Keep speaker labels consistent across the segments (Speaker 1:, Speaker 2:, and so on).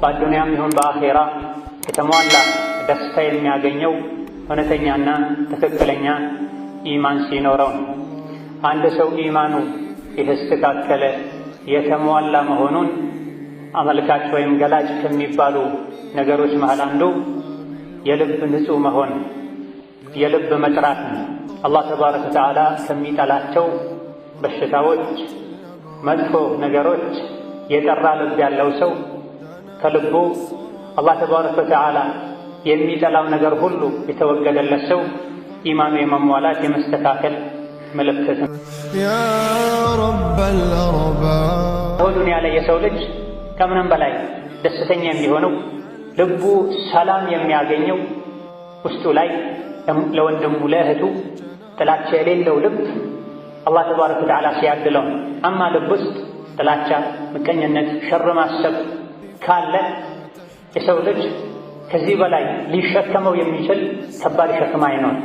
Speaker 1: በአዱንያም ይሁን በአኼራ የተሟላ ደስታ የሚያገኘው እውነተኛና ትክክለኛ ኢማን ሲኖረው ነው። አንድ ሰው ኢማኑ የተስተካከለ የተሟላ መሆኑን አመልካች ወይም ገላጭ ከሚባሉ ነገሮች መሃል አንዱ የልብ ንጹህ መሆን፣ የልብ መጥራት ነው። አላህ ተባረከ ወተዓላ ከሚጠላቸው በሽታዎች፣ መጥፎ ነገሮች የጠራ ልብ ያለው ሰው ከልቡ አላህ ተባረከ ወተዓላ የሚጠላው ነገር ሁሉ የተወገደለት ሰው ኢማኑ የመሟላት የመስተካከል ምልክት ነው። በዱንያ ላይ የሰው ልጅ ከምንም በላይ ደስተኛ የሚሆነው ልቡ ሰላም የሚያገኘው ውስጡ ላይ ለወንድሙ ለእህቱ ጥላቻ የሌለው ልብ አላህ ተባረከ ወተዓላ ሲያድለው። አማ ልብ ውስጥ ጥላቻ፣ ምቀኝነት፣ ሸር ማሰብ ካለ የሰው ልጅ ከዚህ በላይ ሊሸከመው የሚችል ከባድ ሸክም አይኖር።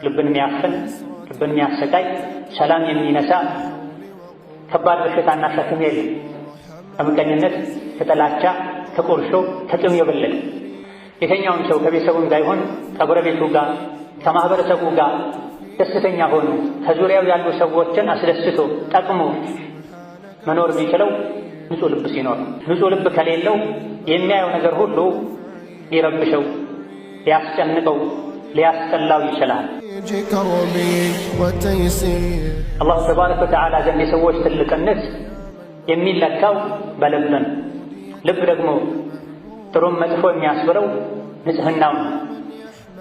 Speaker 1: ልብን የሚያፍን ልብን የሚያሰቃይ ሰላም የሚነሳ ከባድ በሽታና ሸክም የለም። ከምቀኝነት፣ ከጥላቻ፣ ከቁርሾ፣ ከጥም የበለጠ የተኛውም ሰው ከቤተሰቡም ጋር ይሆን ከጎረቤቱ ጋር ከማህበረሰቡ ጋር ደስተኛ ሆኖ ከዙሪያው ያሉ ሰዎችን አስደስቶ ጠቅሞ መኖር የሚችለው ንጹህ ልብ ሲኖር። ንጹህ ልብ ከሌለው የሚያየው ነገር ሁሉ ሊረብሸው፣ ሊያስጨንቀው፣ ሊያስጠላው ይችላል። አላህ ተባረከ ወተዓላ ዘንድ የሰዎች ትልቅነት የሚለካው በልብ ነው። ልብ ደግሞ ጥሩም መጥፎ የሚያስብለው ንጽህናው ነው።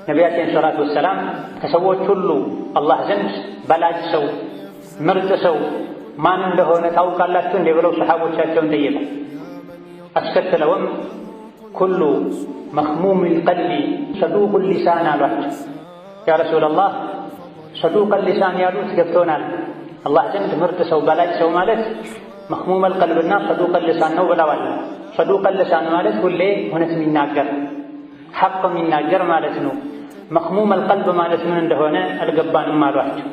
Speaker 1: ነቢያችን ሰላቱ ወሰላም ከሰዎች ሁሉ አላህ ዘንድ በላጭ ሰው ምርጥ ሰው ማን እንደሆነ ታውቃላችሁ እንዴ ብለው ሰሓቦቻቸውን ጠየቁ። አስከትለውም ኩሉ መኽሙሚል ቀልቢ ሰዱቁል ሊሳን አሏቸው። ያ ረሱለላህ ሰዱቀል ሊሳን ያሉት ገብቶናል። አላህ ዘንድ ምርጥ ሰው በላጭ ሰው ማለት መኽሙመል ቀልብና ሰዱቀል ሊሳን ነው ብለዋል። ሰዱቀል ሊሳን ማለት ሁሌ እውነት የሚናገር ሐቅ የሚናገር ማለት ነው። መኽሙመል ቀልብ ማለት ምን እንደሆነ አልገባንም አሏቸው።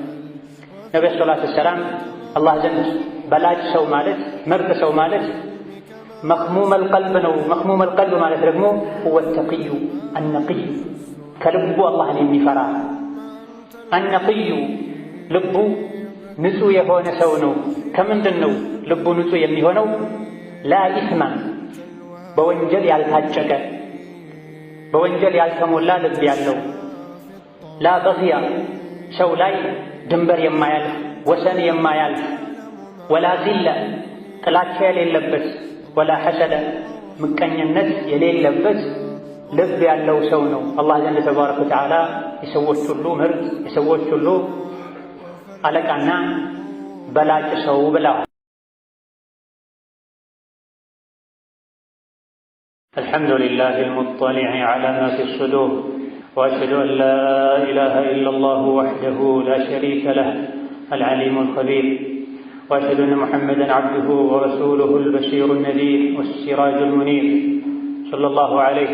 Speaker 1: ነቢዩ ሰላቱ ወሰላም አላህ ዘንድ በላጭ ሰው ማለት ምርጥ ሰው ማለት መኽሙመል ቀልብ ነው። መኽሙመል ቀልብ ማለት ደግሞ ወተቅዩ አነቅዩ ከልቡ አላህን የሚፈራ አነቅዩ ልቡ ንጹህ የሆነ ሰው ነው። ከምንድን ነው ልቡ ንጹህ የሚሆነው? ላ ኢስማ በወንጀል ያልታጨቀ በወንጀል ያልተሞላ ልብ ያለው፣ ላ በግያ ሰው ላይ ድንበር የማያልፍ ወሰን የማያልፍ፣ ወላ ዚለ ጥላቻ የሌለበት፣ ወላ ሐሰደ ምቀኝነት የሌለበት ልብ ያለው ሰው ነው አላህ ዘንድ ተባረከ ወተዓላ የሰዎች ሁሉ ምርጥ የሰዎች ሁሉ አለቃና በላጭ ሰው ብለዋል። አልሐምዱሊላህ አልሙጠሊዕ ዐላ ማ ፊ ሱዱር ወአሽሀዱ አን ላ ኢላሃ ኢለላሁ ወሕደሁ ላ ሸሪከ ለህ አልዓሊሙል ኸቢር ወአሽሀዱ አነ ሙሐመደን ዐብዱሁ ወረሱሉሁ አልበሺሩ ነዚር ወሲራጁል ሙኒር ሰለላሁ ዐለይሂ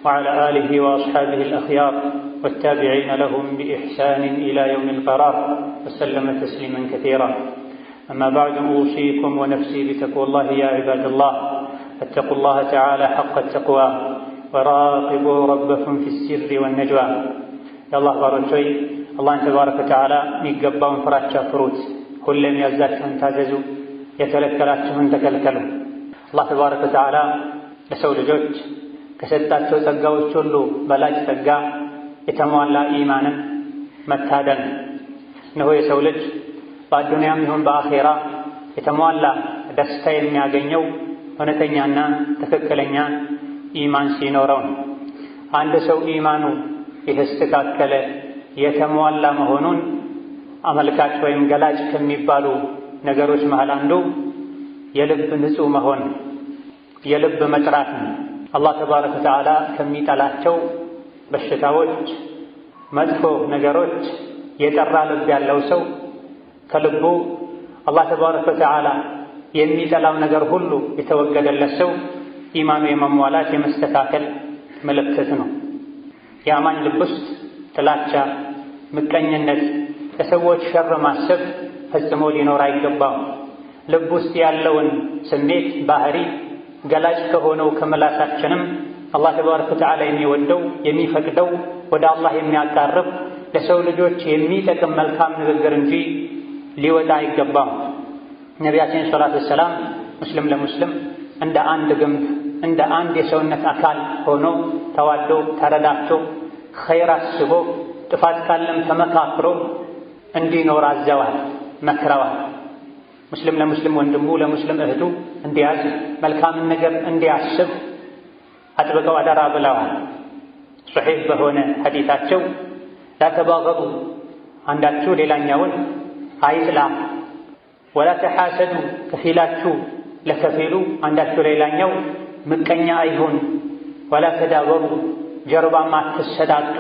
Speaker 1: وعلى آله وأصحابه الأخيار والتابعين لهم بإحسان إلى يوم القرار وسلم تسليما كثيرا. أما بعد أوصيكم ونفسي بتقوى الله يا عباد الله فاتقوا الله تعالى حق التقوى وراقبوا ربكم في السر والنجوى. يا الله بارجوي الله تبارك وتعالى يقبون فراتشا فروت كل من يزدادهم تاززوا يتلكلاتهم تكلكلوا. الله تبارك وتعالى لسول جوج ከሰጣቸው ጸጋዎች ሁሉ በላጭ ጸጋ የተሟላ ኢማንን መታደል ነው። የሰው ልጅ በአዱንያም ይሁን በአኼራ የተሟላ ደስታ የሚያገኘው እውነተኛና ትክክለኛ ኢማን ሲኖረው ነው። አንድ ሰው ኢማኑ የተስተካከለ የተሟላ መሆኑን አመልካች ወይም ገላጭ ከሚባሉ ነገሮች መሃል አንዱ የልብ ንጹህ መሆን፣ የልብ መጥራት ነው። አላህ ተባረከ ወተዓላ ከሚጠላቸው በሽታዎች፣ መጥፎ ነገሮች የጠራ ልብ ያለው ሰው ከልቡ አላህ ተባረከ ወተዓላ የሚጠላው ነገር ሁሉ የተወገደለት ሰው ኢማኑ የመሟላት የመስተካከል ምልክት ነው። የአማኝ ልብ ውስጥ ጥላቻ፣ ምቀኝነት፣ ለሰዎች ሸር ማሰብ ፈጽሞ ሊኖር አይገባም። ልብ ውስጥ ያለውን ስሜት ባህሪ ገላጭ ከሆነው ከመላሳችንም አላህ ተባረከ ወተዓላ የሚወደው የሚፈቅደው ወደ አላህ የሚያቃርብ ለሰው ልጆች የሚጠቅም መልካም ንግግር እንጂ ሊወጣ አይገባም። ነቢያችን ሰለላሁ ዐለይሂ ወሰለም ሙስሊም ለሙስሊም እንደ አንድ ግንብ እንደ አንድ የሰውነት አካል ሆኖ ተዋዶ ተረዳቶ ኸይር አስቦ ጥፋት ካለም ተመካክሮ እንዲኖር አዘዋል፣ መክረዋል። ሙስሊም ለሙስሊም ወንድሙ ለሙስሊም እህቱ እንዲያዝ መልካምን ነገር እንዲያስብ አጥብቀው አደራ ብለዋል። ሶሒህ በሆነ ሐዲታቸው ላ ተባገዱ፣ አንዳችሁ ሌላኛውን አይጥላ፣ ወላ ተሐሰዱ፣ ከፊላችሁ ለከፊሉ አንዳችሁ ሌላኛው ምቀኛ አይሁን፣ ወላ ተዳበሩ፣ ጀርባም አትሰዳጡ፣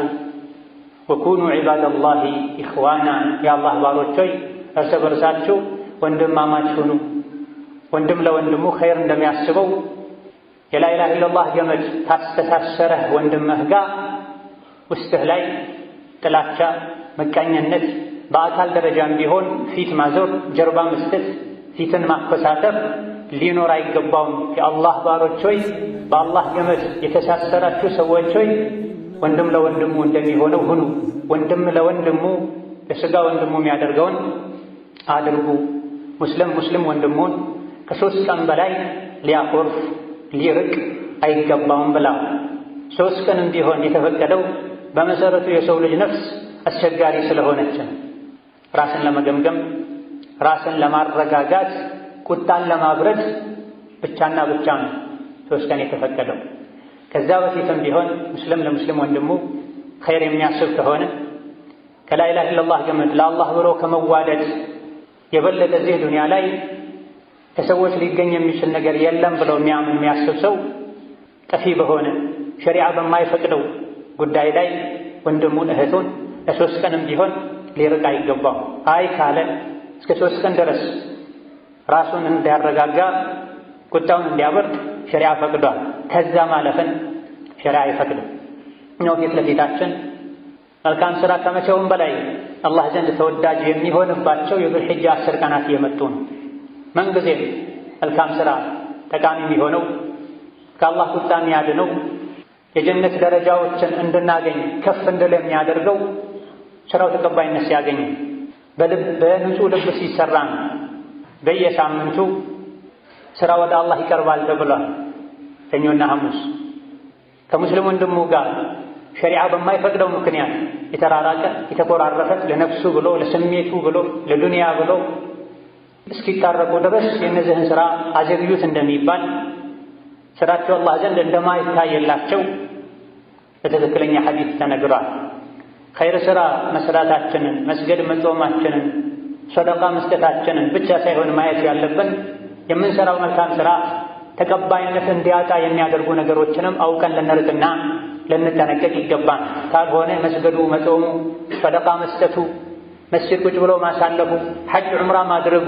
Speaker 1: ወኩኑ ዒባደላሂ ኢኽዋና፣ የአላህ ባሮች ሆይ እርስ በርሳችሁ ወንድማማች ሁኑ። ወንድም ለወንድሙ ኸይር እንደሚያስበው የላኢላሃ ኢለላህ ገመድ ታስተሳሰረህ ወንድምህ ጋር ውስጥህ ላይ ጥላቻ፣ ምቀኝነት በአካል ደረጃም ቢሆን ፊት ማዞር፣ ጀርባ መስጠት፣ ፊትን ማኮሳተር ሊኖር አይገባውም። የአላህ ባሮች ሆይ በአላህ ገመድ የተሳሰራችሁ ሰዎች ሆይ ወንድም ለወንድሙ እንደሚሆነው ሁኑ። ወንድም ለወንድሙ ለሥጋ ወንድሙ የሚያደርገውን አድርጉ። ሙስሊም ወንድሙን ከሦስት ቀን በላይ ሊያኮርፍ ሊርቅ አይገባውም ብላ። 3 ቀንም ቢሆን የተፈቀደው በመሰረቱ የሰው ልጅ ነፍስ አስቸጋሪ ስለሆነች ራስን ለመገምገም ራስን ለማረጋጋት ቁጣን ለማብረድ ብቻና ብቻ ነው 3 ቀን የተፈቀደው። ከዛ በፊትም ቢሆን ሙስሊም ለሙስሊም ወንድሙ ኸይር የሚያስብ ከሆነ ከላኢላሃ ኢለላህ ገመድ ለአላህ ብሎ ከመዋደድ የበለጠ እዚህ ዱንያ ላይ ከሰዎች ሊገኝ የሚችል ነገር የለም ብለው የሚያስብ ሰው ጠፊ በሆነ ሸሪዓ በማይፈቅደው ጉዳይ ላይ ወንድሙን እህቱን ለ3 ቀንም ቢሆን ሊርቅ አይገባው። አይ ካለ እስከ 3 ቀን ድረስ ራሱን እንዲያረጋጋ ቁጣውን እንዲያበርድ ሸሪዓ ፈቅዷል። ከዛ ማለፍን ሸሪዓ አይፈቅድም። እኛው ፊት ለፊታችን መልካም ሥራ ከመቼውም በላይ አላህ ዘንድ ተወዳጅ የሚሆንባቸው የዙልሒጃ 10 ቀናት እየመጡ ነው። ምንጊዜም መልካም ሥራ ጠቃሚ የሚሆነው ከአላህ ቁጣ የሚያድነው የጀነት ደረጃዎችን እንድናገኝ ከፍ እንድል የሚያደርገው ሥራው ተቀባይነት ሲያገኝ በንጹህ ልብ ሲሰራ ነው። በየሳምንቱ ሥራ ወደ አላህ ይቀርባል ተብሏል። ሰኞና ሐሙስ ከሙስሊም ወንድሙ ጋር ሸሪዓ በማይፈቅደው ምክንያት የተራራቀ የተቆራረፈ ለነፍሱ ብሎ ለስሜቱ ብሎ ለዱንያ ብሎ እስኪታረቁ ድረስ የእነዚህን ሥራ አዘግዩት እንደሚባል ሥራቸው አላህ ዘንድ እንደማይታየላቸው በትክክለኛ ሐዲስ ተነግሯል። ኸይር ሥራ መስራታችንን መስገድ መጾማችንን ሰደቃ መስጠታችንን ብቻ ሳይሆን ማየት ያለብን የምንሰራው መልካም ሥራ ተቀባይነት እንዲያጣ የሚያደርጉ ነገሮችንም አውቀን ልንርቅና ልንጠነቀቅ ይገባል። ካልሆነ መስገዱ፣ መጾሙ፣ ሰደቃ መስጠቱ፣ መስጂድ ቁጭ ብሎ ማሳለፉ፣ ሐጅ ዑምራ ማድረጉ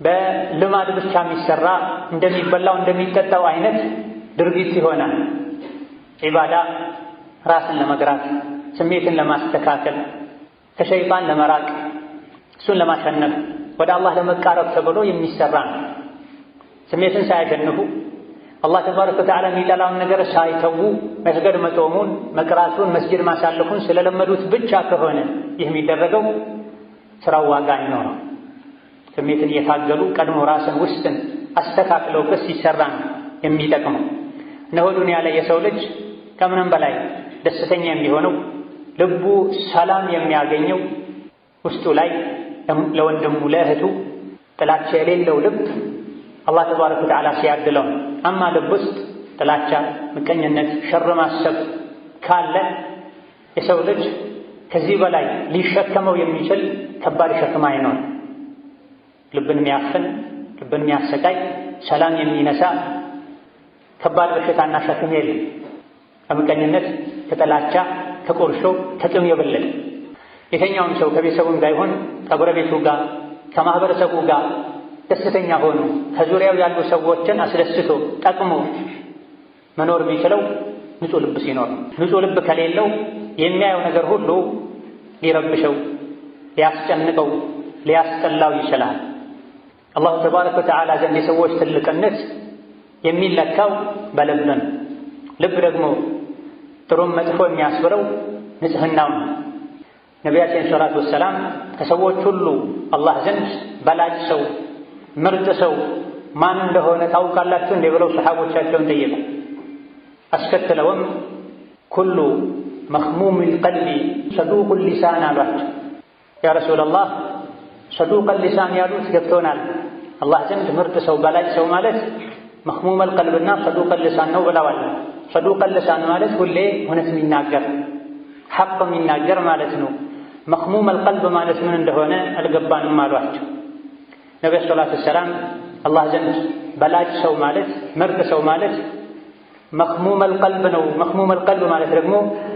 Speaker 1: በልማድ ብቻ የሚሰራ እንደሚበላው እንደሚጠጣው አይነት ድርጊት ይሆናል። ዒባዳ ራስን ለመግራት ስሜትን ለማስተካከል ከሸይጣን ለመራቅ እሱን ለማሸነፍ ወደ አላህ ለመቃረብ ተብሎ የሚሰራ ነው። ስሜትን ሳያሸንፉ አላህ ተባረከ ወተዓላ የሚጠላውን ነገር ሳይተዉ መስገድ መጾሙን መቅራቱን መስጂድ ማሳለፉን ስለለመዱት ብቻ ከሆነ ይህ የሚደረገው ስራው ዋጋ አይኖረው። ስሜትን እየታገሉ ቀድሞ ራስን ውስጥን አስተካክለውበት ሲሰራ ነው የሚጠቅመው። እነሆ ዱንያ ላይ የሰው ልጅ ከምንም በላይ ደስተኛ የሚሆነው ልቡ ሰላም የሚያገኘው ውስጡ ላይ ለወንድሙ ለእህቱ ጥላቻ የሌለው ልብ አላህ ተባረከ ወተዓላ ሲያድለው። አማ ልብ ውስጥ ጥላቻ፣ ምቀኝነት፣ ሸር ማሰብ ካለ የሰው ልጅ ከዚህ በላይ ሊሸከመው የሚችል ከባድ ሸክም አይኖር። ልብን የሚያፍን ልብን የሚያሰቃይ ሰላም የሚነሳ ከባድ በሽታና ሸክም የለም። ከምቀኝነት፣ ከጥላቻ፣ ከቁርሾ፣ ከጥም የበለጠ የተኛውም ሰው ከቤተሰቡም ጋር ይሆን ከጎረቤቱ ጋር ከማህበረሰቡ ጋር ደስተኛ ሆኖ ከዙሪያው ያሉ ሰዎችን አስደስቶ ጠቅሞ መኖር የሚችለው ንጹህ ልብ ሲኖር። ንጹህ ልብ ከሌለው የሚያየው ነገር ሁሉ ሊረብሸው፣ ሊያስጨንቀው፣ ሊያስጠላው ይችላል። አላሁ ተባረከ ወተዓላ ዘንድ የሰዎች ትልቅነት የሚለካው በልብ ነው። ልብ ደግሞ ጥሩም መጥፎ የሚያስብለው ንጽህናው ነው። ነቢያችን ሰለላሁ ዐለይሂ ወሰለም ከሰዎች ሁሉ አላህ ዘንድ በላጭ ሰው ምርጥ ሰው ማን እንደሆነ ታውቃላችሁ እንዴ ብለው ሰሓቦቻቸውን ጠየቁ። አስከትለውም ኩሉ መኽሙሚል ቀልቢ ሰዱቁል ሊሳን አሏቸው። ያ ረሱለላህ ሰዱቀል ሊሳን ያሉት ገብቶናል። አላህ ዘንድ ምርጥ ሰው በላጭ ሰው ማለት መኽሙመል ቀልብና ሰዱቀል ሊሳን ነው ብለዋል። ሰዱቀል ሊሳን ማለት ሁሌ እውነት የሚናገር ሐቅ የሚናገር ማለት ነው። መኽሙመል ቀልብ ማለት ምን እንደሆነ አልገባንም አሏቸው። ነቢዩ ሰለላሁ ዐለይሂ ወሰለም አላህ ዘንድ በላጭ ሰው ማለት ምርጥ ሰው ማለት መኽሙመል ቀልብ ነው። መኽሙመል ቀልብ ማለት ደግሞ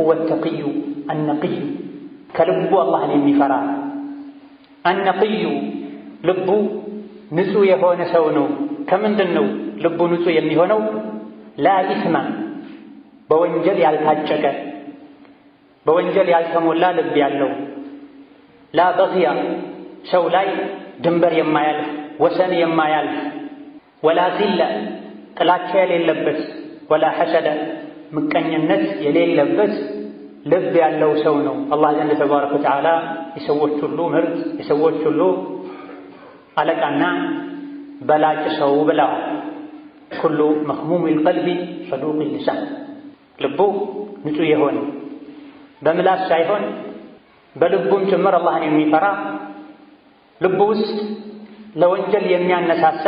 Speaker 1: ወተቂዩ አነቂዩ ከልቡ አላህን የሚፈራ አነቂዩ ልቡ ንጹህ የሆነ ሰው ነው። ከምንድን ነው ልቡ ንጹህ የሚሆነው? ላ ኢስማ በወንጀል ያልታጨቀ በወንጀል ያልተሞላ ልብ ያለው፣ ላ በግያ ሰው ላይ ድንበር የማያልፍ ወሰን የማያልፍ፣ ወላ ጊለ ጥላቻ የሌለበት፣ ወላ ሐሰደ ምቀኝነት የሌለበት ልብ ያለው ሰው ነው አላህ ዘንድ ተባረከ ወተዓላ የሰዎች ሁሉ ምርጥ የሰዎች ሁሉ አለቃና በላጭ ሰው ብለዋል። ኩሉ መኽሙሚል ቀልቢ ሰዱቂል ሊሳን ልቡ ንጹህ የሆነ በምላስ ሳይሆን በልቡም ጭምር አላህን የሚፈራ ልቡ ውስጥ ለወንጀል የሚያነሳሳ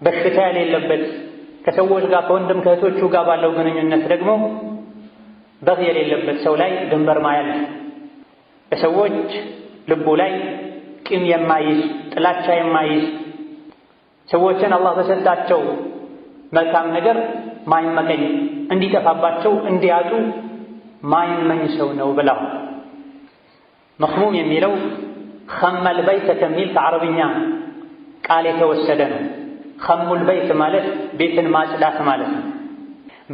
Speaker 1: በሽታ የሌለበት ከሰዎች ጋር ከወንድም ከእህቶቹ ጋር ባለው ግንኙነት ደግሞ በግ የሌለበት ሰው ላይ ድንበር ማያልፍ በሰዎች ልቡ ላይ ቂም የማይዝ ጥላቻ የማይዝ ሰዎችን አላህ በሰጣቸው መልካም ነገር ማይመቀኝ እንዲጠፋባቸው እንዲያጡ ማይመኝ ሰው ነው ብለው። መኽሙም የሚለው ኸመል በይተ ከሚል ከዓረብኛ ቃል የተወሰደ ነው። ኸሙል በይት ማለት ቤትን ማጽዳት ማለት ነው።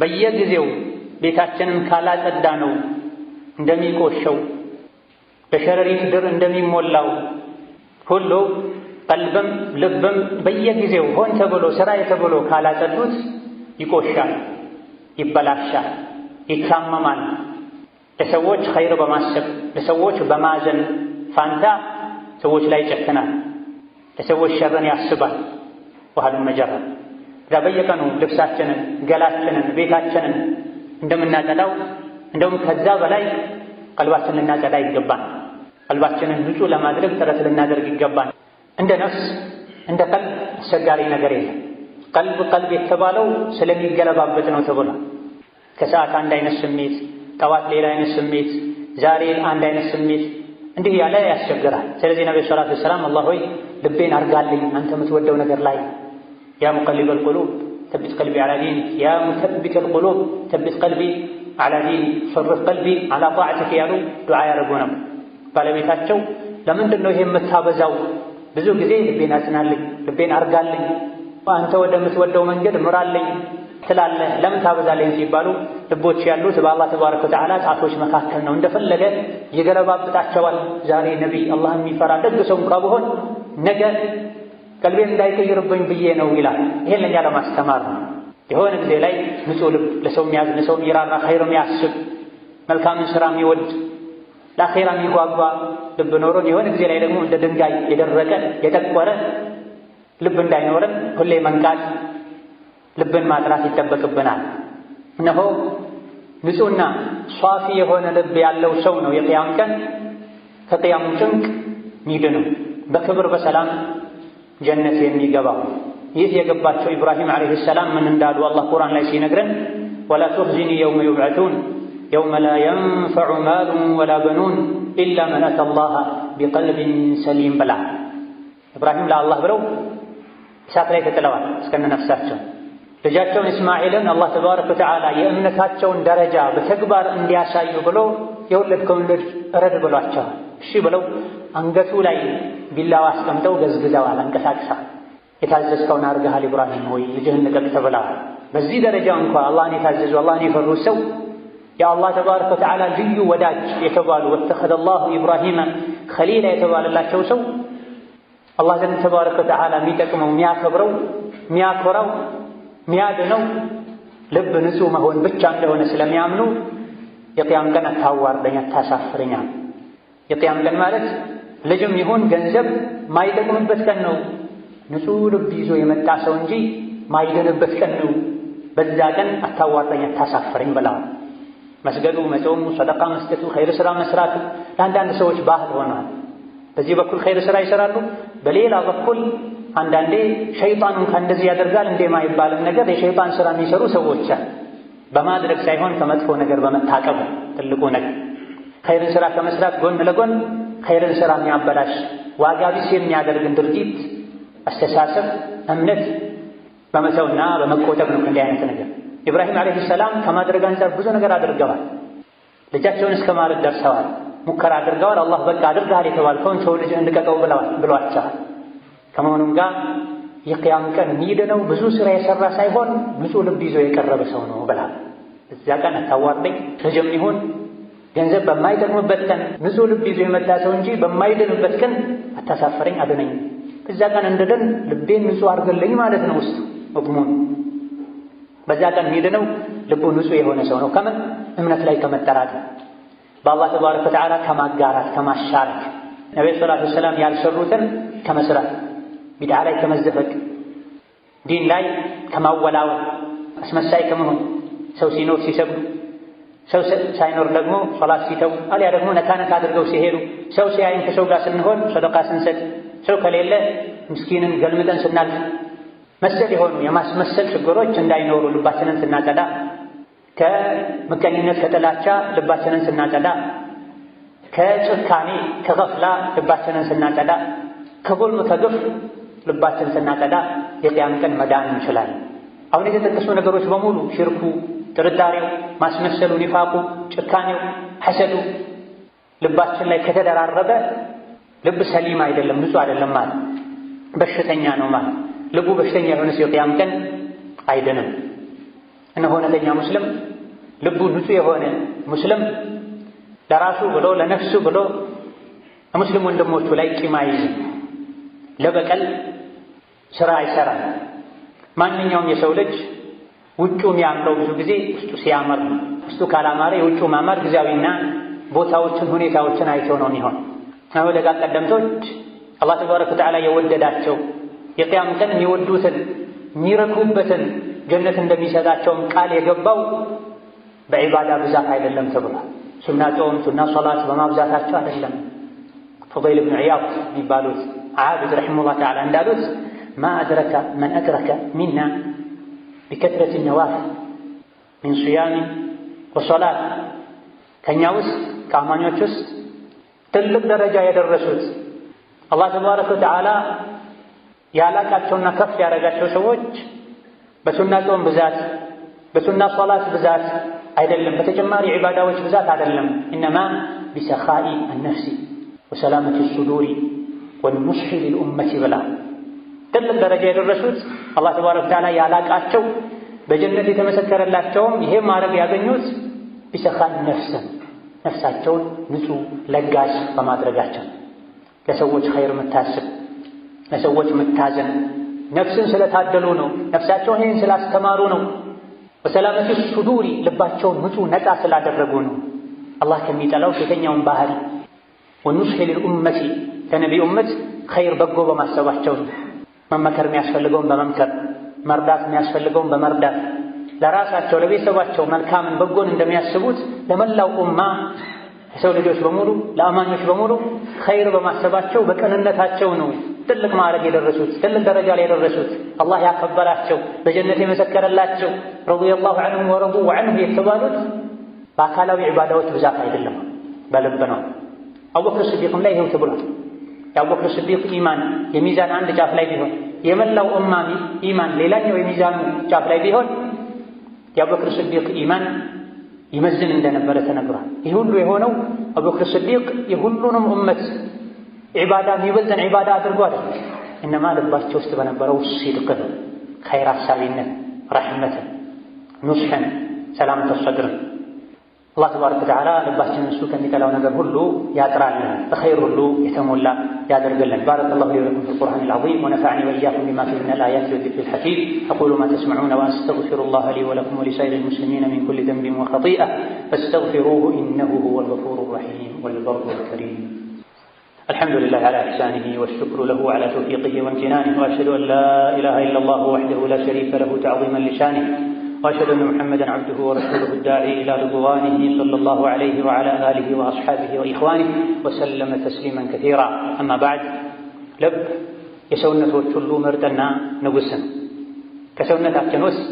Speaker 1: በየጊዜው ቤታችንን ካላጸዳ ነው እንደሚቆሸው በሸረሪት ድር እንደሚሞላው ሁሉ ቀልብም ልብም በየጊዜው ሆን ተብሎ ስራዬ ተብሎ ካላጸዱት ይቆሻል፣ ይበላሻል፣ ይታመማል። ለሰዎች ኸይር በማሰብ ለሰዎች በማዘን ፋንታ ሰዎች ላይ ይጨክናል፣ ለሰዎች ሸርን ያስባል። ወሀሉም መጀራ እዛ በየቀኑ ልብሳችንን፣ ገላችንን፣ ቤታችንን እንደምናጸዳው እንደውም ከዛ በላይ ቀልባችንን ልናጸዳ ይገባል። ቀልባችንን ንጹህ ለማድረግ ጥረት ልናደርግ ይገባል። እንደ ነፍስ እንደ ቀልብ አስቸጋሪ ነገር የለም። ቀልብ የተባለው ስለሚገለባበጥ ነው ተብሏል። ከሰዓት አንድ አይነት ስሜት፣ ጠዋት ሌላ አይነት ስሜት፣ ዛሬ አንድ አይነት ስሜት እንዲህ ያለ ያስቸግራል። ስለዚህ ነብዩ ሰለላሁ ዐለይሂ ወሰለም አላህ ሆይ ልቤን አርጋልኝ አንተ የምትወደው ነገር ላይ ያ ሙቀሊበል ቁሉብ ተቢት ቀልቢ ዐላ ዲኒክ ያ ሙተቢተል ቁሉብ ተቢት ቀልቢ ዐላ ዲኒክ ሰርፍ ቀልቢ ዐላ ጣዕቲክ ያሉ ዱዓ ያደርጉ ነው። ባለቤታቸው ለምንድን ነው ይሄ የምታበዛው? ብዙ ጊዜ ልቤን አጽናልኝ፣ ልቤን አርጋልኝ፣ አንተ ወደምትወደው መንገድ ምራልኝ ትላለህ፣ ለምን ታበዛለኝ ሲባሉ ልቦች ያሉት በአላህ ተባረከ ወተዓላ ጣቶች መካከል ነው። እንደፈለገ ይገለባብጣቸዋል። ዛሬ ነቢይ አላህ የሚፈራ ደግ ሰው እንኳ ብሆን ነገ ቀልቤን እንዳይቀይርብኝ ብዬ ነው ይላል። ይሄን ለኛ ለማስተማር ነው። የሆነ ጊዜ ላይ ንጹህ ልብ፣ ለሰው የሚያዝን፣ ለሰው የሚራራ፣ ኸይር የሚያስብ፣ መልካምን ስራ የሚወድ፣ ለአኼራ የሚጓጓ ልብ ኖሮን የሆነ ጊዜ ላይ ደግሞ እንደ ድንጋይ የደረቀ የጠቆረ ልብ እንዳይኖረን ሁሌ መንቃት ልብን ማጥራት ይጠበቅብናል። እነሆ ንጹህና ሷፊ የሆነ ልብ ያለው ሰው ነው የቅያም ቀን ከቅያሙ ጭንቅ ሚድነው በክብር በሰላም ጀነት የሚገባው። ይህ የገባቸው ኢብራሂም ዓለይሂ ሰላም ምን እንዳሉ አላህ ቁርአን ላይ ሲነግረን ወላ ቱኽዚኒ የውመ ዩብዐቱን የውመ ላ የንፈዑ ማሉን ወላ በኑን ኢላ መን አተ አላህ ቢቀልቢን ሰሊም ብላ። ኢብራሂም ለአላህ ብለው እሳት ላይ ተጥለዋል እስከነ ነፍሳቸው። ልጃቸውን እስማኤልን አላህ ተባረከ ወተዓላ የእምነታቸውን ደረጃ በተግባር እንዲያሳዩ ብሎ የወለድከውን ልጅ እረድ ብሏቸዋል። እሺ ብለው አንገቱ ላይ ቢላዋ አስቀምጠው ገዝግዘዋል፣ አንቀሳቅሰዋል። የታዘዝከውን አድርገሃል ኢብራሂም ሆይ ልጅህን ልቀቅ ተብለዋል። በዚህ ደረጃ እንኳ አላህን የታዘዙ አላህን የፈሩ ሰው የአላህ ተባረከ ወተዓላ ልዩ ወዳጅ የተባሉ ወተኸዘ አላሁ ኢብራሂመ ኸሊላ የተባለላቸው ሰው አላህ ዘንድ ተባረከ ወተዓላ የሚጠቅመው የሚያከብረው የሚያኮራው ሚያድነው ልብ ንጹህ መሆን ብቻ እንደሆነ ስለሚያምኑ የቂያም ቀን አታዋርደኝ አታሳፍረኝ። የቂያም ቀን ማለት ልጅም ይሁን ገንዘብ ማይጠቅምበት ቀን ነው። ንጹህ ልብ ይዞ የመጣ ሰው እንጂ ማይድንበት ቀን ነው። በዛ ቀን አታዋርደኝ አታሳፍረኝ ብለዋል። መስገዱ፣ መጾሙ፣ ሰደቃ መስጠቱ፣ ኸይር ስራ መስራቱ ለአንዳንድ ሰዎች ባህል ሆኗል። በዚህ በኩል ኸይር ስራ ይሰራሉ፣ በሌላ በኩል አንዳንዴ ሸይጣን እንኳን እንደዚህ ያደርጋል እንዴ ማይባልም ነገር የሸይጣን ስራ የሚሰሩ ሰዎች አሉ። በማድረግ ሳይሆን ከመጥፎ ነገር በመታቀብ ትልቁ ነገር። ኸይርን ስራ ከመስራት ጎን ለጎን ኸይርን ስራ የሚያበላሽ ዋጋ ቢስ የሚያደርግን ድርጊት፣ አስተሳሰብ፣ እምነት በመተውና በመቆጠብ ነው እንዲህ አይነት ነገር። ኢብራሂም ዓለይሂ ሰላም ከማድረግ አንፃር ብዙ ነገር አድርገዋል። ልጃቸውን እስከ ማረድ ደርሰዋል። ሙከራ አድርገዋል። አላህ በቃ አድርገሃል የተባልከውን ሰው ልጅ እንድቀቀው ብሏቸዋል። ከመሆኑም ጋር የቂያም ቀን የሚድነው ብዙ ስራ የሰራ ሳይሆን ንጹህ ልብ ይዞ የቀረበ ሰው ነው ብለዋል። እዚያ ቀን አታዋርደኝ፣ ልጅም ይሁን ገንዘብ በማይጠቅምበት ቀን ንጹህ ልብ ይዞ የመጣ ሰው እንጂ በማይድንበት ቀን አታሳፈረኝ፣ አድነኝ። እዚያ ቀን እንድድን ልቤን ንጹህ አድርግልኝ ማለት ነው ውስጡ መግሙን። በዛ ቀን የሚድነው ልቡ ንጹህ የሆነ ሰው ነው። ከምን እምነት ላይ ከመጠራጠር፣ በአላህ ተባረከ ወተዓላ ከማጋራት ከማሻረክ፣ ነብዩ ሰለላሁ ዐለይሂ ወሰለም ያልሰሩትን ከመስራት፣ ቢድዓ ላይ ከመዘፈቅ፣ ዲን ላይ ከማወላወል፣ አስመሳይ ከመሆን፣ ሰው ሲኖር ሲሰግዱ፣ ሰው ሳይኖር ደግሞ ሶላት ሲተው፣ አልያ ደግሞ ነካነካ አድርገው ሲሄዱ፣ ሰው ሲያይን ከሰው ጋር ስንሆን ሰደቃ ስንሰጥ፣ ሰው ከሌለ ምስኪንን ገልምጠን ስናልፍ መሰል የሆኑ የማስመሰል ችግሮች እንዳይኖሩ ልባችንን ስናጸዳ፣ ከምቀኝነት ከጥላቻ ልባችንን ስናጸዳ፣ ከጭካኔ ከገፍላ ልባችንን ስናጸዳ፣ ከظልም ከግፍ ልባችን ስናጸዳ የቂያም ቀን መዳን እንችላለን። አሁን የተጠቀሱ ነገሮች በሙሉ ሽርኩ፣ ጥርጣሬው፣ ማስመሰሉ፣ ኒፋቁ፣ ጭካኔው፣ ሐሰዱ ልባችን ላይ ከተደራረበ ልብ ሰሊም አይደለም፣ ንጹህ አይደለም ማለት በሽተኛ ነው ማለት። ልቡ በሽተኛ የሆነ ሰው የቂያም ቀን አይድንም። እነሆ እውነተኛ ሙስሊም ልቡ ንጹህ የሆነ ሙስሊም ለራሱ ብሎ ለነፍሱ ብሎ ሙስሊም ወንድሞቹ ላይ ቂም አይይዝም። ለበቀል ስራ አይሰራም። ማንኛውም የሰው ልጅ ውጩ የሚያምረው ብዙ ጊዜ ውስጡ ሲያምር ነው። ውስጡ ካላማረ የውጩ ማማር ጊዜያዊና ቦታዎችን ሁኔታዎችን አይቶ ነው የሚሆን። አሁን ደጋ ቀደምቶች አላህ ተባረከ ወተዓላ የወደዳቸው የቂያም ቀን የሚወዱትን የሚረኩበትን ጀነት እንደሚሰጣቸውም ቃል የገባው በዒባዳ ብዛት አይደለም ተብሏል። ሱና ጾም፣ ሱና ሶላት በማብዛታቸው አይደለም። ፉደይል ብን ዒያድ የሚባሉት ዓቢድ ረሒመሁላህ ተዓላ እንዳሉት ማ አድረከ መን አድረከ ሚና ቢከትረት ነዋፊል ሚን ሲያም ወሶላት፣ ከእኛ ውስጥ ከአማኞች ውስጥ ትልቅ ደረጃ የደረሱት አላህ ተባረከ ወተዓላ ያላቃቸውና ከፍ ያደረጋቸው ሰዎች በሱና ጾም ብዛት በሱና ሶላት ብዛት አይደለም፣ በተጨማሪ ዒባዳዎች ብዛት አይደለም። ኢነማ ቢሰኻኢ አነፍሲ ወሰላመቲ ሱዱሪ ወኑስሒ ሊልኡመቲ ብላ ትልቅ ደረጃ የደረሱት አላህ ተባረከ ወተዓላ ያላቃቸው በጀነት የተመሰከረላቸውም ይሄ ማድረግ ያገኙት ቢሰኻኢ ነፍስን ነፍሳቸውን ንጹህ ለጋሽ በማድረጋቸው ለሰዎች ኸይር የምታስብ ለሰዎች የምታዘን ነፍስን ስለታደሉ ነው። ነፍሳቸውን ይህን ስላስተማሩ ነው። ወሰላመቲ ሱዱሪ ልባቸውን ንጹህ ነፃ ስላደረጉ ነው። አላህ ከሚጠላው የተኛውን ባህሪ ወኑስሒ ሊልኡመቲ ለነቢይ ኡመት ኸይር በጎ በማሰባቸው ነው። መመከር የሚያስፈልገውን በመምከር መርዳት የሚያስፈልገውን በመርዳት ለራሳቸው ለቤተሰባቸው መልካምን በጎን እንደሚያስቡት ለመላው ኡማ የሰው ልጆች በሙሉ ለአማኞች በሙሉ ኸይር በማሰባቸው በቅንነታቸው ነው ትልቅ ማዕረግ የደረሱት ትልቅ ደረጃ ላይ የደረሱት አላህ ያከበራቸው በጀነት የመሰከረላቸው ረዲየላሁ ዐንሁም ወረዱ ዐንሁ የተባሉት በአካላዊ ዒባዳዎች ብዛት አይደለም፣ በልብ ነው። አቡበክር ስዲቅም ላይ ይኸው ተብሏል። የአቡበክር ስዲቅ ኢማን የሚዛን አንድ ጫፍ ላይ ቢሆን የመላው ኡማ ኢማን ሌላኛው የሚዛኑ ጫፍ ላይ ቢሆን የአቡበክር ስዲቅ ኢማን ይመዝን እንደነበረ ተነግሯል። ይህ ሁሉ የሆነው አቡበክር ስዲቅ የሁሉንም ኡመት ዒባዳ የሚበልጥን ዒባዳ አድርጎ አይደለም። እነማ ልባቸው ውስጥ በነበረው ሲድቅ፣ ኸይር አሳቢነት፣ ረሕመትን፣ ኑስሕን፣ ሰላመተ ሰድርን الله تبارك وتعالى لباسنا نسوك مثلا ونقر هلو ياترالنا بخير هلو يتمولى يادر قلن. بارك الله لي ولكم في القرآن العظيم ونفعني وإياكم بما فيه من الآيات والذكر الحكيم. أقول ما تسمعون وأستغفر الله لي ولكم ولسائر المسلمين من كل ذنب وخطيئة فاستغفروه إنه هو الغفور الرحيم والبر الكريم. الحمد لله على إحسانه والشكر له على توفيقه وامتنانه، وأشهد أن لا إله إلا الله وحده لا شريك له تعظيما لشانه، وأشهد أن محمدا عبده ورسوله الداعي إلى رضوانه صلى الله عليه وعلى آله وأصحابه وإخوانه وسلم تسليما كثيرا. أما بعد لب የሰውነቶች ሁሉ ምርጥና ንጉሥ ነው። ከሰውነታችን ውስጥ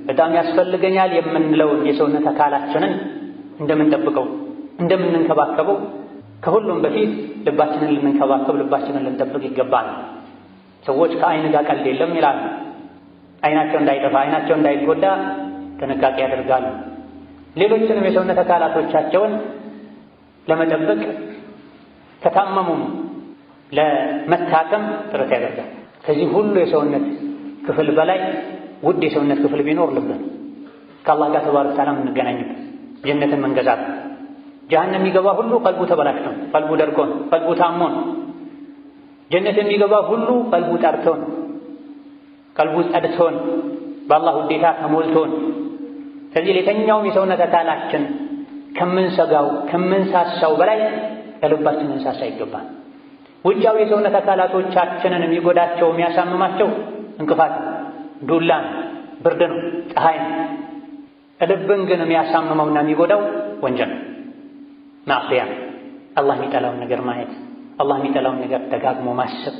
Speaker 1: በጣም ያስፈልገኛል የምንለውን የሰውነት አካላችንን እንደምንጠብቀው እንደምንንከባከበው ከሁሉም በፊት ልባችንን ልንከባከብ ልባችንን ልንጠብቅ ይገባል። ሰዎች ከአይን ጋር ቀልድ የለም ይላሉ። አይናቸው እንዳይጠፋ አይናቸው እንዳይጎዳ ጥንቃቄ ያደርጋሉ። ሌሎችንም የሰውነት አካላቶቻቸውን ለመጠበቅ ከታመሙም ለመታከም ጥረት ያደርጋል። ከዚህ ሁሉ የሰውነት ክፍል በላይ ውድ የሰውነት ክፍል ቢኖር ልብ ነው። ከአላህ ጋር ተባረከ ወተዓላ የምንገናኝበት ጀነትን መንገዛት። ጀሃነም የሚገባ ሁሉ ቀልቡ ተበላሽቶ ነው፣ ቀልቡ ደርቆ ነው፣ ቀልቡ ታሞ ነው። ጀነት የሚገባ ሁሉ ቀልቡ ጠርቶ ነው፣ ቀልቡ ጸድቶ ነው፣ በአላህ ውዴታ ተሞልቶ ነው። ስለዚህ ለየትኛውም የሰውነት አካላችን ከምንሰጋው ከምንሳሳው በላይ ለልባችን ልንሳሳ ይገባል። ውጫዊ የሰውነት አካላቶቻችንን የሚጎዳቸው የሚያሳምማቸው እንቅፋት፣ ዱላ፣ ብርድ ነው፣ ፀሐይ ነው። ልብን ግን የሚያሳምመውና የሚጎዳው ወንጀል ነው፣ ማዕሲያ፣ አላህ የሚጠላውን ነገር ማየት፣ አላህ የሚጠላውን ነገር ደጋግሞ ማሰብ፣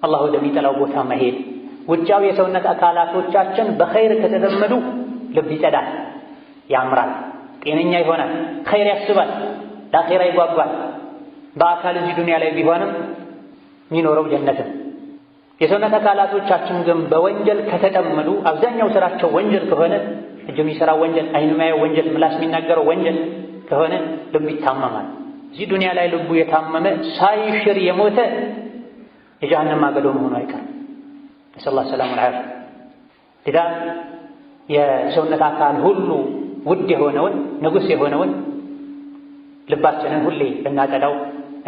Speaker 1: አላህ ወደሚጠላው ቦታ መሄድ። ውጫዊ የሰውነት አካላቶቻችን በኸይር ከተለመዱ ልብ ይጸዳል፣ ያምራል፣ ጤነኛ ይሆናል፣ ኸይር ያስባል፣ ለአኼራ ይጓጓል። በአካል እዚህ ዱንያ ላይ ቢሆንም የሚኖረው ጀነትን። የሰውነት አካላቶቻችን ግን በወንጀል ከተጠመዱ አብዛኛው ስራቸው ወንጀል ከሆነ እጅ የሚሰራው ወንጀል፣ አይን የሚያየው ወንጀል፣ ምላስ የሚናገረው ወንጀል ከሆነ ልቡ ይታመማል። እዚህ ዱንያ ላይ ልቡ የታመመ ሳይሽር የሞተ የጀሃነም ማገዶ መሆኑ አይቀርም። ነስአሉላህ ሰላም ወልዓፊያ። ሊዛ የሰውነት አካል ሁሉ ውድ የሆነውን ንጉሥ የሆነውን ልባችንን ሁሌ ልናጸዳው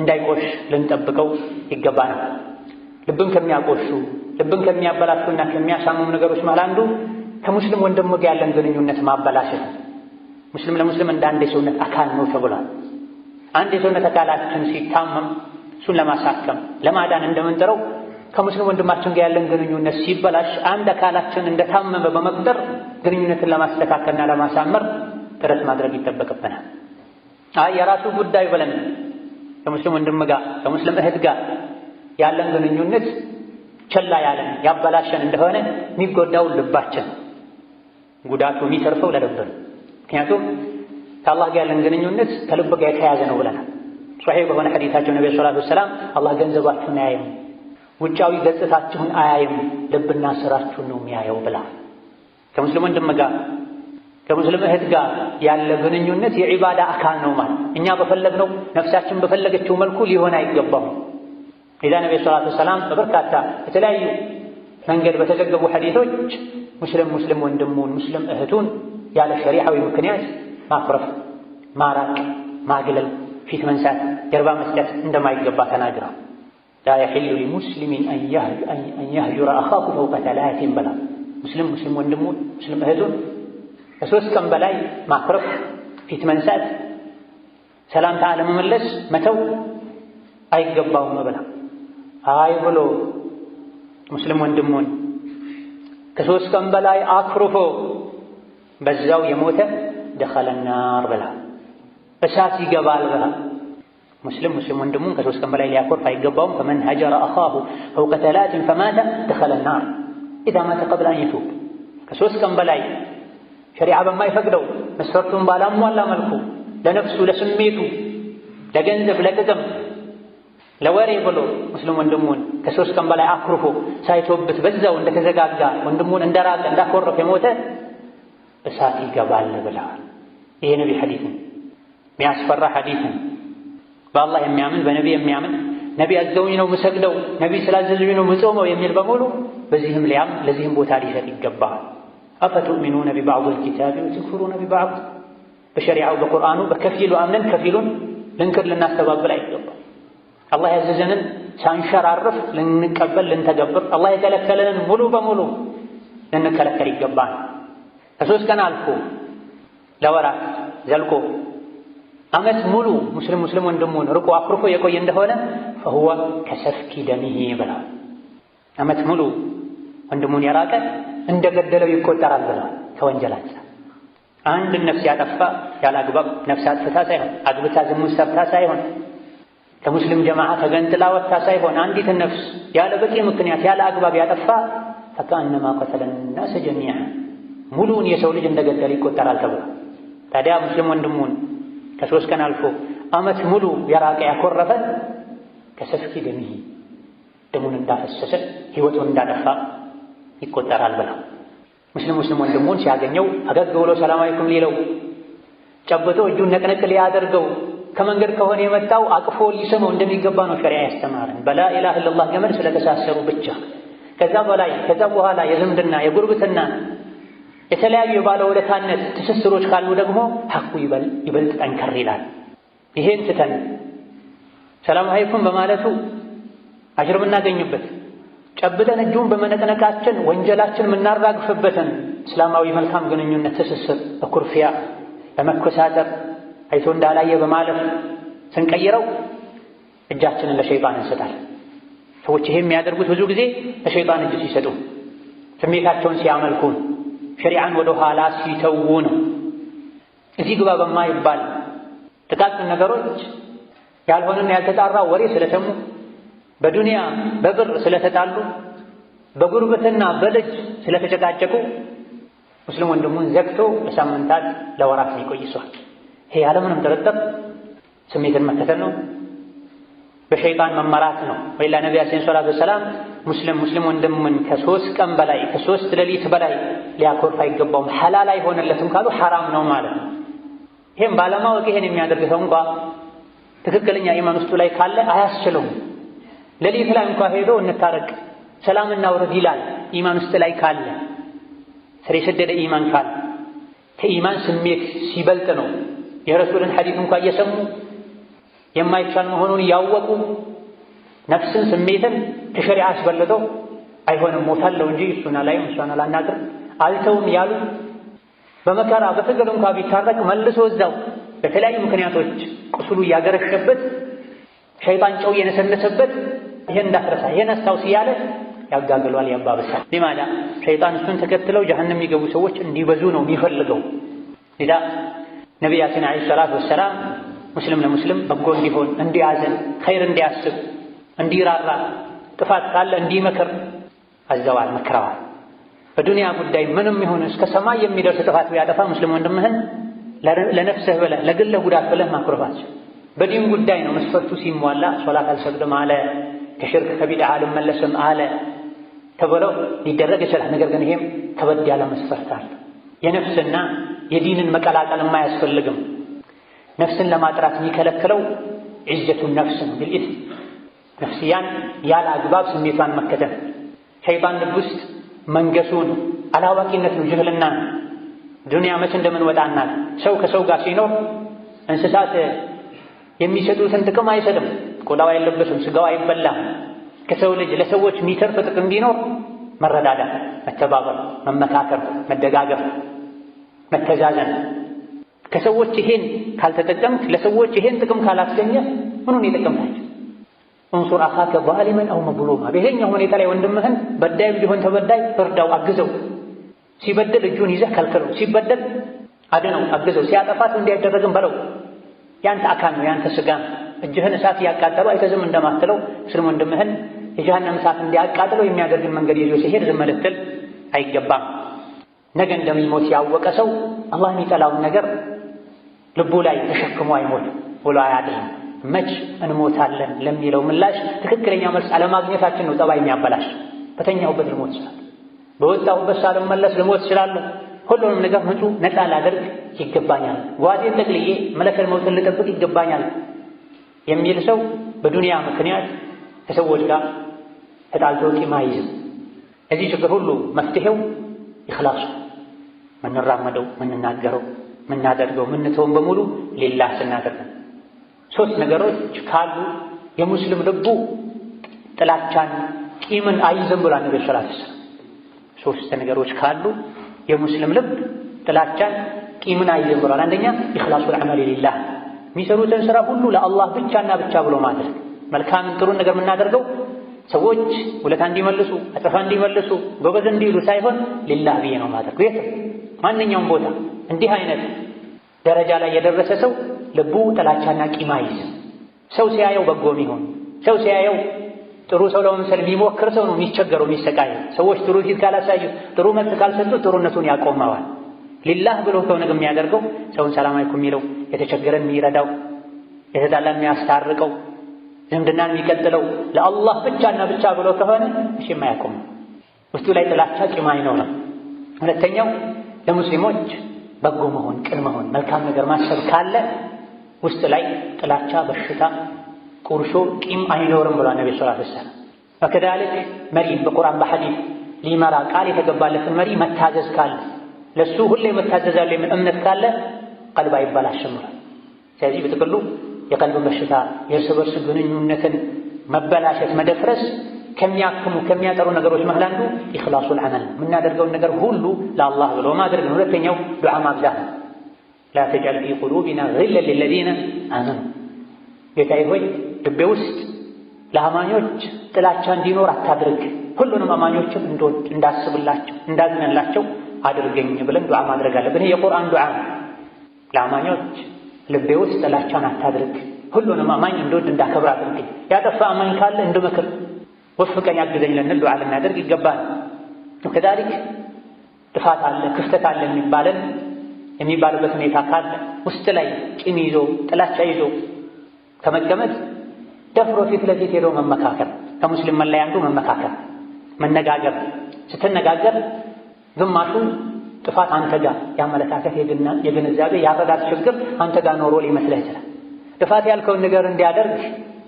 Speaker 1: እንዳይቆሽ ልንጠብቀው ይገባናል። ልብን ከሚያቆሹ ልብን ከሚያበላሹና ከሚያሳምሙ ነገሮች መሃል አንዱ ከሙስሊም ወንድም ጋር ያለን ግንኙነት ማበላሸት። ሙስሊም ለሙስሊም እንደ አንድ የሰውነት አካል ነው ተብሏል። አንድ የሰውነት አካላችን ሲታመም እሱን ለማሳከም ለማዳን እንደምንጥረው ከሙስሊም ወንድማችን ጋር ያለን ግንኙነት ሲበላሽ አንድ አካላችን እንደታመመ በመቁጠር ግንኙነትን ለማስተካከልና ለማሳመር ጥረት ማድረግ ይጠበቅብናል። የራሱ ጉዳይ ብለን ከሙስሊም ወንድም ጋር ከሙስሊም እህት ጋር ያለን ግንኙነት ቸላ ያለን ያበላሸን እንደሆነ የሚጎዳው ልባችን፣ ጉዳቱ የሚተርፈው ለልብ ነው። ምክንያቱም ከአላህ ጋር ያለን ግንኙነት ከልብ ጋር የተያያዘ ነው ብለናል። ሶሒህ በሆነ ሐዲታቸው ነብዩ ሰለላሁ ዐለይሂ ወሰለም አላህ ገንዘባችሁን አያይም፣ ውጫዊ ገጽታችሁን አያይም፣ ልብና ስራችሁን ነው የሚያየው ብላ። ከሙስሊም ወንድም ጋር ከሙስሊም እህት ጋር ያለ ግንኙነት የዒባዳ አካል ነው ማለት። እኛ በፈለግነው ነፍሳችን በፈለገችው መልኩ ሊሆን አይገባም። ኢዛ ነብዩ ሰለላሁ ዐለይሂ ወሰለም በበርካታ የተለያዩ መንገድ በተዘገቡ ሐዲሶች ሙስሊም ወንድሙን ሙስሊም እህቱን ያለ ሸሪዓዊ ምክንያት ማኩረፍ፣ ማራቅ፣ ማግለል፣ ፊት መንሳት፣ ጀርባ መስጠት እንደማይገባ ተናግረው ላ የሒሉ ሊሙስሊሚን አን የህጁረ አኻሁ ፈውቀ ተላቲን በላ። ሙስሊም ወንድሙን ሙስሊም እህቱን ከሶስት ቀን በላይ ማኩረፍ፣ ፊት መንሳት፣ ሰላምታ አለመመለስ፣ መተው አይገባውም ብላ። አይ ብሎ ሙስሊም ወንድሙን ከሶስት ቀን በላይ አኩርፎ በዛው የሞተ ደኸለ ናር ብላ፣ እሳት ይገባል ብላ። ሙስሊም ወንድሙን ከሶስት ቀን በላይ ሊያኮርፍ አይገባውም። ፈመን ሀጀረ አኻሁ ፈውቀ ተላቲን ፈማተ ደኸለ ናር ኢዛ ማተ ቀብለ አን የቱብ። ከሶስት ቀን በላይ ሸሪዓ በማይፈቅደው መስፈርቱን ባላሟላ መልኩ ለነፍሱ ለስሜቱ ለገንዘብ ለጥቅም ለወሬ ብሎ ሙስሊም ወንድሙን ከሶስት ቀን በላይ አኩርፎ ሳይቶብት በዛው እንደተዘጋጋ ወንድሙን እንደራቀ እንዳኮረፈ የሞተ እሳት ይገባል ብለዋል። ይሄ ነቢ ሐዲስ ነው፣ የሚያስፈራ ሐዲስ ነው። በአላህ የሚያምን በነቢ የሚያምን ነቢ አዘውኝ ነው ምሰግደው፣ ነቢ ስላዘዙኝ ነው ምጾመው የሚል በሙሉ በዚህም ሊያም ለዚህም ቦታ ሊሰጥ ይገባል። አፈቱእሚኑነ ቢበዕድ አልኪታቢ ወተክፉሩነ ቢበዕድ። በሸሪዓው በቁርአኑ በከፊሉ አምነን ከፊሉን ልንክር ልናስተባብል አይገባም። አላህ ያዘዘንን ሳንሸራርፍ ልንቀበል ልንተገብር፣ አላህ የከለከለንን ሙሉ በሙሉ ልንከለከል ይገባል። ከሶስት ቀን አልፎ ለወራት ዘልቆ ዓመት ሙሉ ሙስሊም ወንድሙን ርቆ አኩርፎ የቆየ እንደሆነ فهو كسفك دمه ብለዋል። ዓመት ሙሉ ወንድሙን የራቀ እንደገደለው ይቆጠራል ብለዋል ከወንጀል አንፃር። አንድ ነፍስ ያጠፋ ያለ አግባብ ነፍስ አጥፍታ ሳይሆን አግብታ ዝሙት ሰርታ ሳይሆን ከሙስሊም ጀማዓ ተገንጥላ ወጥታ ሳይሆን አንዲት ነፍስ ያለ በቂ ምክንያት ያለ አግባብ ያጠፋ فكأنما قتل الناس جميعا ሙሉውን የሰው ልጅ እንደገደለ ይቆጠራል ተብሏል። ታዲያ ሙስሊም ወንድሙን ከሶስት ቀን አልፎ ዓመት ሙሉ የራቀ ያኮረፈ ከሰፍኪ ደሚሂ ደሙን እንዳፈሰሰ ሕይወቱን እንዳጠፋ ይቆጠራል ብለው ሙስሊም ወንድሙን ሲያገኘው ፈገግ ብሎ ሰላም አለይኩም ሊለው ጨብጦ እጁን ነቅነቅ ሊያደርገው ከመንገድ ከሆነ የመጣው አቅፎ ሊስመው እንደሚገባ ነው ሸሪዓ ያስተማረን። በላ ኢላሃ ኢለላህ ገመድ ስለተሳሰሩ ብቻ ከዛ በኋላ የዝምድና የጉርብትና የተለያዩ የባለውለታነት ትስስሮች ካሉ ደግሞ ሐቁ ይበልጥ ጠንከር ይላል። ይሄን ትተን ሰላም አለይኩም በማለቱ አጅር የምናገኝበት ጨብጠን እጁን በመነቅነቃችን ወንጀላችን የምናራግፍበትን እስላማዊ መልካም ግንኙነት ትስስር በኩርፊያ በመኮሳተር አይቶ እንዳላየ በማለፍ ስንቀይረው እጃችንን ለሸይጣን እንሰጣለን። ሰዎች ይሄ የሚያደርጉት ብዙ ጊዜ ለሸይጣን እጅ ሲሰጡ፣ ስሜታቸውን ሲያመልኩ፣ ሸሪዓን ወደ ኋላ ሲተዉ ነው። እዚህ ግባ በማይባል ጥቃቅን ነገሮች ያልሆነና ያልተጣራ ወሬ ስለሰሙ፣ በዱንያ በብር ስለተጣሉ፣ በጉርብትና በልጅ ስለተጨቃጨቁ ሙስሊም ወንድሙን ዘግቶ ለሳምንታት ለወራት ሊቆይ ይችላል። ይሄ ያለምንም ጥርጥር ስሜትን መከተል ነው፣ በሸይጣን መመራት ነው። ወይላ ነቢያችን ሰለላሁ ዐለይሂ ወሰለም ሙስሊም ወንድሙን ከሶስት ቀን በላይ ከሶስት ሌሊት በላይ ሊያኮርፍ አይገባውም፣ ሐላል አይሆንለትም ካሉ ሐራም ነው ማለት ነው። ይሄም ባለማወቅ ይሄን የሚያደርግ ሰው እንኳ ትክክለኛ ኢማን ውስጡ ላይ ካለ አያስችለውም። ሌሊት ላይ እንኳ ሄዶ እንታረቅ ሰላም እናውርድ ይላል። ኢማን ውስጥ ላይ ካለ ስር የሰደደ ኢማን ካለ ከኢማን ስሜት ሲበልጥ ነው። የረሱልን ሐዲስ እንኳ እየሰሙ የማይቻል መሆኑን ያወቁ ነፍስን ስሜትን ከሸሪዓ አስበልጠው አይሆንም ሞታለሁ እንጂ እሱን አላይም እሷን አላናግርም አልተውም ያሉ በመከራ በትግል እንኳ ቢታረቅ መልሶ እዛው በተለያዩ ምክንያቶች ቁስሉ ያገረሸበት ሸይጣን ጨው የነሰነሰበት ይሄን እንዳትረሳ ይሄን አስታውስ እያለ ያጋግሏል፣ ያባብሳል። ሊማዳ ሸይጣን እሱን ተከትለው ጀሀነም የሚገቡ ሰዎች እንዲበዙ ነው የሚፈልገው። ሌላ ነቢያችን ዓለይሂ ሰላቱ ወሰላም ሙስሊም ለሙስሊም በጎ እንዲሆን፣ እንዲያዝን፣ ኸይር እንዲያስብ፣ እንዲራራ፣ ጥፋት ካለ እንዲመክር አዘዋል፣ መክረዋል። በዱንያ ጉዳይ ምንም ይሁን እስከ ሰማይ የሚደርስ ጥፋት ቢያጠፋ ሙስሊም ወንድምህን ለነፍስህ ብለህ ለግልህ ጉዳት ብለህ ማኩረፋቸው። በዲን ጉዳይ ነው መስፈርቱ ሲሟላ ሶላት አልሰግድም አለ፣ ከሽርክ ከቢድዓ አልመለስም አለ ተብለው ሊደረግ ይችላል። ነገር ግን ይሄም ከበድ ያለ መስፈርት አለ። የነፍስና የዲንን መቀላቀል አያስፈልግም። ነፍስን ለማጥራት የሚከለክለው ዒዘቱን ነፍስ ነው። ቢልኢስም ነፍስያን ያለ አግባብ ስሜቷን መከተል ሸይጣን ልብ ውስጥ መንገሱን አላዋቂነት ነው፣ ጅህልና ነው። ዱንያ መቼ እንደምንወጣና ሰው ከሰው ጋር ሲኖር እንስሳት የሚሰጡትን ጥቅም አይሰጥም። ቆዳው አይለበስም፣ ስጋው አይበላም። ከሰው ልጅ ለሰዎች የሚተርፍ ጥቅም ቢኖር መረዳዳት፣ መተባበር፣ መመካከር፣ መደጋገፍ፣ መተዛዘን። ከሰዎች ይሄን ካልተጠቀምክ ለሰዎች ይሄን ጥቅም ካላስገኘ ምኑን የጠቀምካቸው? እንሱር አኻከ ዛሊመን አው መዝሉማ። በየትኛው ሁኔታ ላይ ወንድምህን በዳይም ቢሆን ተበዳይ እርዳው፣ አግዘው። ሲበደል እጁን ይዘህ ከልክለው፣ ሲበደል አድነው፣ አግዘው። ሲያጠፋት እንዲያደረግም በለው። ያንተ አካል ነው፣ ያንተ ስጋ ነው። እጅህን እሳት እያቃጠሉ አይተዝም እንደማትለው ሙስሊም ወንድምህን የጀሃነም እሳት እንዲያቃጥለው የሚያደርግን መንገድ ይዞ ሲሄድ ዝም ልትል አይገባም። ነገ እንደሚሞት ያወቀ ሰው አላህ የሚጠላውን ነገር ልቡ ላይ ተሸክሞ አይሞትም ብሎ አያድርም። መች እንሞታለን ለሚለው ምላሽ ትክክለኛ መልስ አለማግኘታችን ነው ጠባይ የሚያበላሽ። በተኛሁበት ልሞት እችላለሁ፣ በወጣሁበት ሳልመለስ ልሞት እችላለሁ፣ ሁሉንም ነገር ንጹህ ነፃ ላደርግ ይገባኛል፣ ጓዜን ጠቅልዬ መለከል መውትን ልጠብቅ ይገባኛል የሚል ሰው በዱንያ ምክንያት ከሰዎች ጋር ተጣልቶ ቂም አይዝም። እዚህ ችግር ሁሉ መፍትሄው ኢኽላስ፣ ምንራመደው፣ ምንናገረው፣ ምናደርገው ምንተውን በሙሉ ሊላህ ስናደርግ። ሶስት ነገሮች ካሉ የሙስሊም ልቡ ጥላቻን ቂምን አይዝም ብሏል ነብዩ ሰለላሁ ዐለይሂ ወሰለም። ሶስት ነገሮች ካሉ የሙስሊም ልብ ጥላቻን ቂምን አይዝም ብሏል። አንደኛ ኢኽላሱል ዐመል ሊላህ፣ የሚሰሩትን ስራ ሁሉ ለአላህ ብቻና ብቻ ብሎ ማድረግ። መልካምን ጥሩን ነገር የምናደርገው ሰዎች ውለታ እንዲመልሱ አጠፋ እንዲመልሱ ጎበዝ እንዲሉ ሳይሆን ሊላህ ብዬ ነው ማድረግ። የትም ማንኛውም ቦታ እንዲህ አይነት ደረጃ ላይ የደረሰ ሰው ልቡ ጥላቻና ቂም አይዝም። ሰው ሲያየው በጎም ይሁን ሰው ሲያየው ጥሩ ሰው ለመምሰል የሚሞክር ሰው ነው የሚቸገረው የሚሰቃየው። ሰዎች ጥሩ ፊት ካላሳዩ ጥሩ መልስ ካልሰጡት ጥሩነቱን ያቆመዋል። ሊላህ ብሎ ከሆነ ግን የሚያደርገው ሰውን ሰላም አለይኩም የሚለው የተቸገረን የሚረዳው የተጣላን የሚያስታርቀው ዝምድናን የሚቀጥለው ለአላህ ብቻና ብቻ ብሎ ከሆነ እሺ የማያቆም ውስጡ ላይ ጥላቻ ቂም አይኖርም። ሁለተኛው ለሙስሊሞች በጎ መሆን ቅን መሆን መልካም ነገር ማሰብ ካለ ውስጥ ላይ ጥላቻ በሽታ ቁርሾ ቂም አይኖርም ብሏል ነብዩ ሰለላሁ ዐለይሂ ወሰለም። ወከዛሊክ መሪን በቁርአን በሐዲስ ሊመራ ቃል የተገባለትን መሪ መታዘዝ ካለ ለሱ ሁሌ መታዘዛለሁ የሚል እምነት ካለ ቀልብ አይበላሽም። ስለዚህ በጥቅሉ የቀልብ በሽታ የእርስ በርስ ግንኙነትን መበላሸት መደፍረስ ከሚያክሙ ከሚያጠሩ ነገሮች መሃል አንዱ ኢኽላሱል ዐመል የምናደርገውን ነገር ሁሉ ለአላህ ብሎ ማድረግ ነው። ሁለተኛው ዱዓ ማብዛት ነው። ላ ተጅዐል ፊ ቁሉቢና ግለን ሊለዚነ አመኑ፣ ጌታዬ ሆይ ልቤ ውስጥ ለአማኞች ጥላቻ እንዲኖር አታድርግ፣ ሁሉንም አማኞችም እንዳስብላቸው እንዳዝነላቸው አድርገኝ ብለን ዱዓ ማድረግ አለብን። ይሄ የቁርአን ዱዓ ነው። ለአማኞች ልቤ ውስጥ ጥላቻን አታድርግ፣ ሁሉንም አማኝ እንድወድ እንዳከብር አድርገኝ፣ ያጠፋ አማኝ ካለ እንድመክር ወፍቀኝ አግዘኝ ልንል ዱዓ ልናደርግ ይገባል። ከዛሊክ ጥፋት አለ ክፍተት አለ የሚባልበት ሁኔታ ካለ ውስጥ ላይ ቂም ይዞ ጥላቻ ይዞ ከመቀመጥ ደፍሮ ፊት ለፊት ሄዶ መመካከር፣ ከሙስሊም መለያ አንዱ መመካከር መነጋገር። ስትነጋገር ግማሹ ጥፋት አንተ ጋር ያመለካከት የግንዛቤ ያረዳት ችግር አንተ ጋር ኖሮ ሊመስልህ ይችላል። ጥፋት ያልከውን ነገር እንዲያደርግ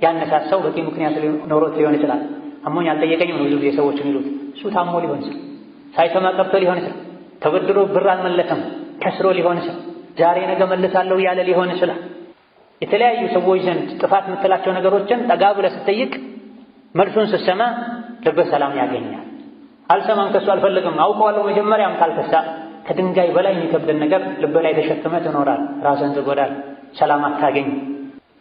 Speaker 1: ያነሳሳው በቂ ምክንያት ኖሮት ሊሆን ይችላል። አሞኝ አልጠየቀኝም ነው ብዙ ጊዜ ሰዎች የሚሉት። እሱ ታሞ ሊሆን ይችላል፣ ሳይሰማ ቀርቶ ሊሆን ይችላል፣ ተበድሮ ብር አልመለሰም ከስሮ ሊሆን ይችላል፣ ዛሬ ነገ መልሳለሁ እያለ ሊሆን ይችላል። የተለያዩ ሰዎች ዘንድ ጥፋት የምትላቸው ነገሮችን ጠጋ ብለህ ስትጠይቅ መልሱን ስትሰማ ልብህ ሰላም ያገኛል። አልሰማም ከሱ አልፈልግም አውቀዋለሁ መጀመሪያም ካልከሳ ከድንጋይ በላይ የሚከብደን ነገር ልብህ ላይ ተሸክመህ ትኖራል፣ ራስህን ትጎዳል፣ ሰላም አታገኝ።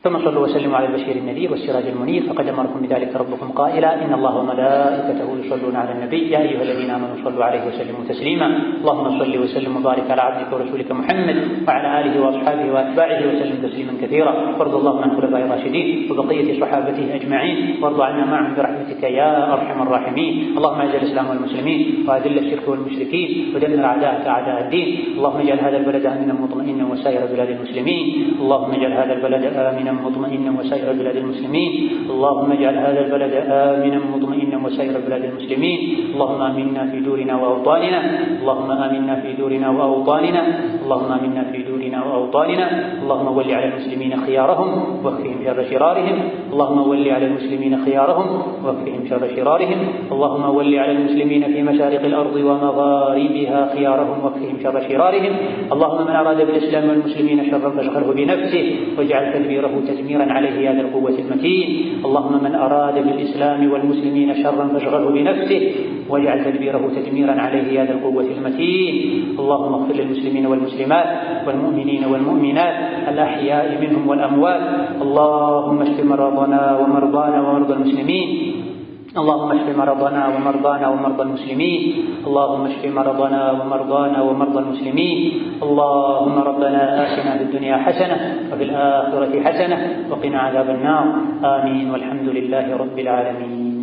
Speaker 1: ثم صلوا وسلموا على البشير النذير والسراج المنير فقد أمركم بذلك ربكم قائلا إن الله وملائكته يصلون على النبي يا أيها الذين آمنوا صلوا عليه وسلموا تسليما اللهم صل وسلم وبارك على عبدك ورسولك محمد وعلى آله وأصحابه وأتباعه وسلم تسليما كثيرا وارض اللهم عن خلفاء الراشدين وبقية صحابته أجمعين وارض عنا معهم برحمتك يا أرحم الراحمين اللهم أعز الإسلام والمسلمين وأذل الشرك والمشركين ودمر أعداءك أعداء الدين اللهم اجعل هذا البلد آمنا مطمئنا وسائر بلاد المسلمين اللهم اجعل هذا البلد آمنا مطمئنا وسائر بلاد المسلمين اللهم اجعل هذا البلد آمنا مطمئنا وسائر بلاد المسلمين اللهم آمنا في دورنا وأوطاننا اللهم آمنا في دورنا وأوطاننا اللهم آمنا في دورنا وأوطاننا اللهم ول على المسلمين خيارهم واكفهم شر شرارهم اللهم ول على المسلمين خيارهم واكفهم شر شرارهم اللهم ول على المسلمين في مشارق الأرض ومغاربها خيارهم واكفهم شر شرارهم اللهم من أراد بالإسلام والمسلمين شرا فاشغله بنفسه واجعل تدبيره تدميرا عليه يا ذا القوة المتين اللهم من أراد بالإسلام والمسلمين شرا فاشغله بنفسه واجعل تدبيره تدميرا عليه يا ذا القوة المتين اللهم اغفر للمسلمين والمسلمات والمؤمنين والمؤمنات الأحياء منهم والأموات اللهم اشف مرضنا ومرضانا ومرضى المسلمين اللهم اشف مرضنا ومرضانا ومرضى المسلمين اللهم اشف مرضنا ومرضانا ومرضى المسلمين اللهم ربنا آتنا في الدنيا حسنة وفي الآخرة حسنة وقنا عذاب النار آمين والحمد لله رب العالمين.